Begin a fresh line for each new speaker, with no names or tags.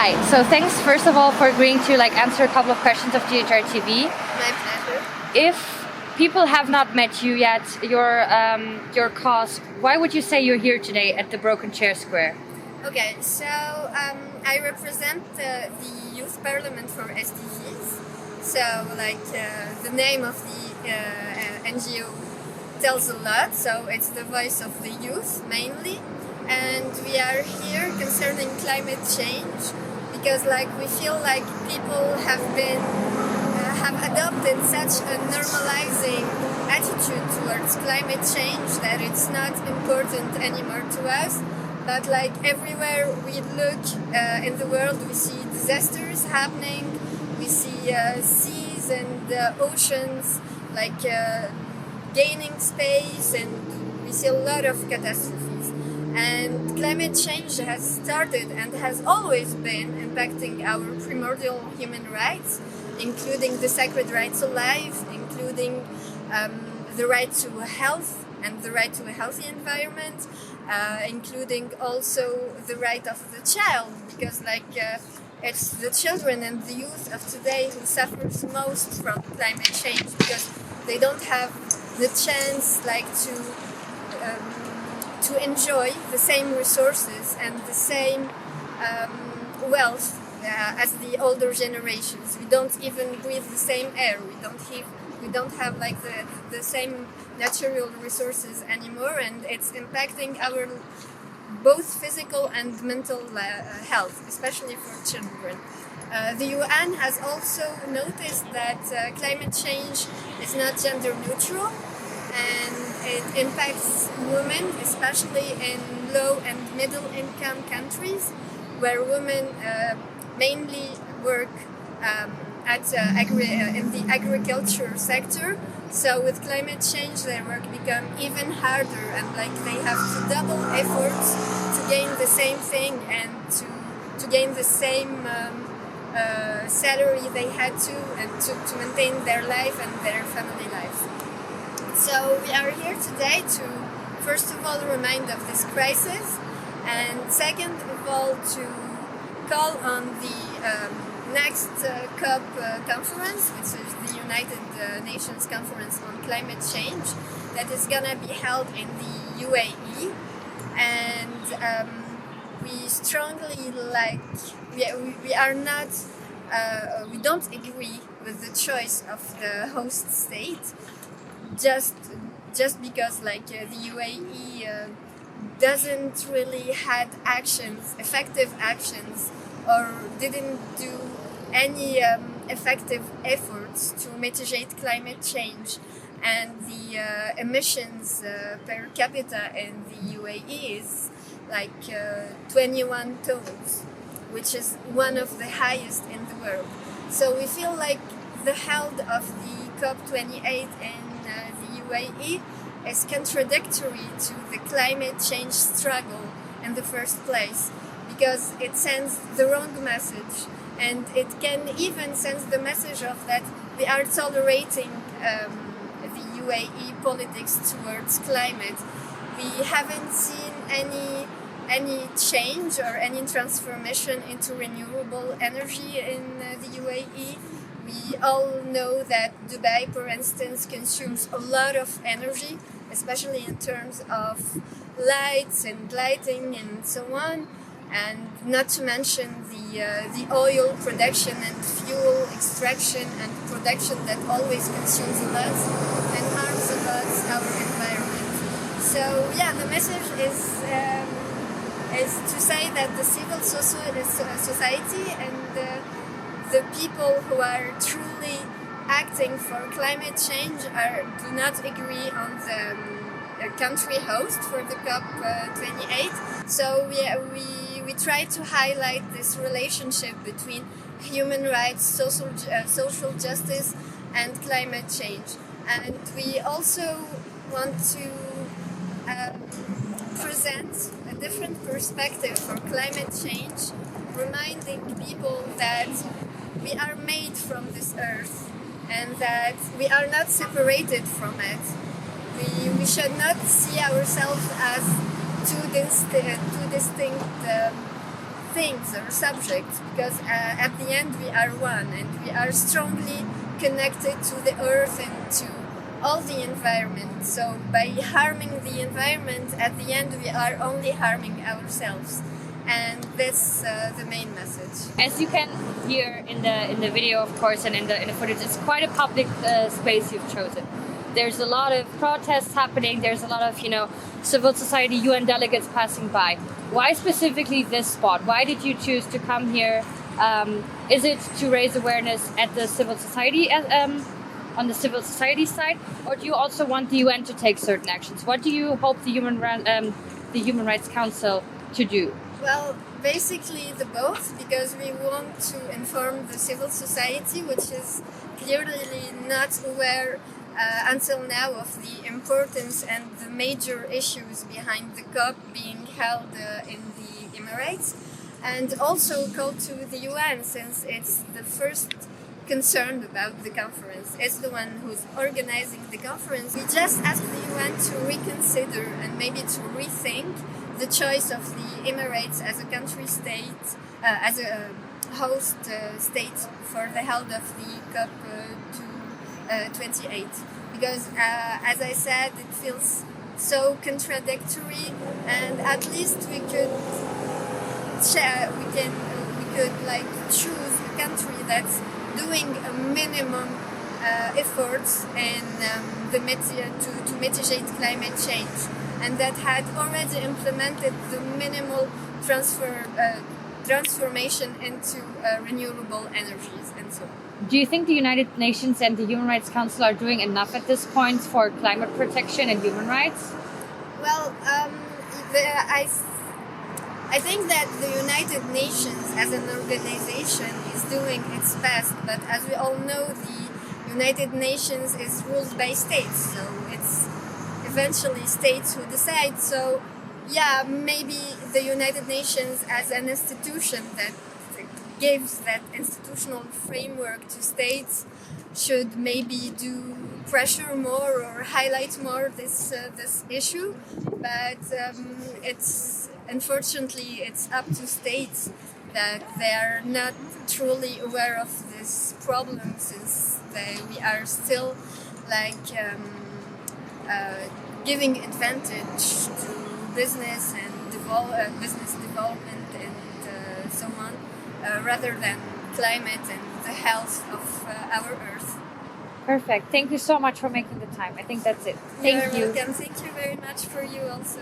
Hi. So thanks first of all for agreeing to answer a couple of questions of GHRTV.
My pleasure.
If people have not met you yet, your cause, why would you say you're here today at the Broken Chair Square?
Okay, so I represent the Youth Parliament for SDGs. So the name of the NGO tells a lot. So it's the voice of the youth mainly. And we are here concerning climate change because we feel like people have adopted such a normalizing attitude towards climate change that it's not important anymore to us. But everywhere we look in the world, we see disasters happening. We see seas and oceans gaining space, and we see a lot of catastrophes. And climate change has started and has always been impacting our primordial human rights, including the sacred right to life, including the right to health and the right to a healthy environment, including also the right of the child, because it's the children and the youth of today who suffers most from climate change because they don't have the chance to enjoy the same resources and the same wealth as the older generations. We don't even breathe the same air. We don't have the same natural resources anymore, and it's impacting our both physical and mental health, especially for children. The UN has also noticed that climate change is not gender neutral, and it impacts women, especially in low and middle income countries where women mainly work in the agriculture sector. So with climate change their work become even harder, and they have to double efforts to gain the same thing and to gain the same salary they had and to maintain their life and their family lives. So we are here today to first of all remind of this crisis, and second of all to call on the next COP conference, which is the United Nations Conference on Climate Change, that is gonna be held in the UAE. And we strongly we are not we don't agree with the choice of the host state just because the UAE doesn't really had effective actions, or didn't do any effective efforts to mitigate climate change. And the emissions per capita in the UAE is 21 tons, which is one of the highest in the world. So we feel the health of the COP28 in the UAE is contradictory to the climate change struggle in the first place, because it sends the wrong message, and it can even send the message of that we are tolerating the UAE politics towards climate. We haven't seen any change or any transformation into renewable energy in the UAE. We all know that Dubai, for instance, consumes a lot of energy, especially in terms of lights and lighting and so on, and not to mention the oil production and fuel extraction and production that always consumes a lot and harms a lot our environment. So the message is to say that the civil society and the people who are truly acting for climate change do not agree on the country host for the COP28. So we try to highlight this relationship between human rights, social justice, and climate change. And we also want to present a different perspective for climate change, reminding people that we are made from this earth and that we are not separated from it. We should not see ourselves as two distinct things or subjects, because at the end we are one and we are strongly connected to the earth and to all the environment. So by harming the environment, at the end we are only harming ourselves. And that's the main message.
As you can hear in the video, of course, and in the footage, it's quite a public space you've chosen. There's a lot of protests happening. There's a lot of, civil society, UN delegates passing by. Why specifically this spot? Why did you choose to come here? Is it to raise awareness at the civil society, on the civil society side, or do you also want the UN to take certain actions? What do you hope the Human Rights Council to do?
Well, basically the both, because we want to inform the civil society, which is clearly not aware until now of the importance and the major issues behind the COP being held in the Emirates, and also call to the UN, since it's the first concerned about the conference. It's the one who's organizing the conference. We just ask the UN to reconsider and maybe to rethink the choice of the Emirates as a country state, as a host state for the held of the COP 28. Because, as I said, it feels so contradictory, and at least we could choose a country that's doing a minimum efforts in to mitigate climate change, and that had already implemented the minimal transformation into renewable energies and so on.
Do you think the United Nations and the Human Rights Council are doing enough at this point for climate protection and human rights?
Well, I think that the United Nations as an organization is doing its best, but as we all know, the United Nations is ruled by states, so it's eventually states who decide. So yeah, maybe the United Nations as an institution that gives that institutional framework to states should maybe do pressure more or highlight more this issue, but unfortunately it's up to states that they are not truly aware of this problem, since we are still giving advantage to business and business development and so on, rather than climate and the health of our Earth.
Perfect. Thank you so much for making the time. I think that's it. Thank you.
You're welcome. Thank you very much for you also.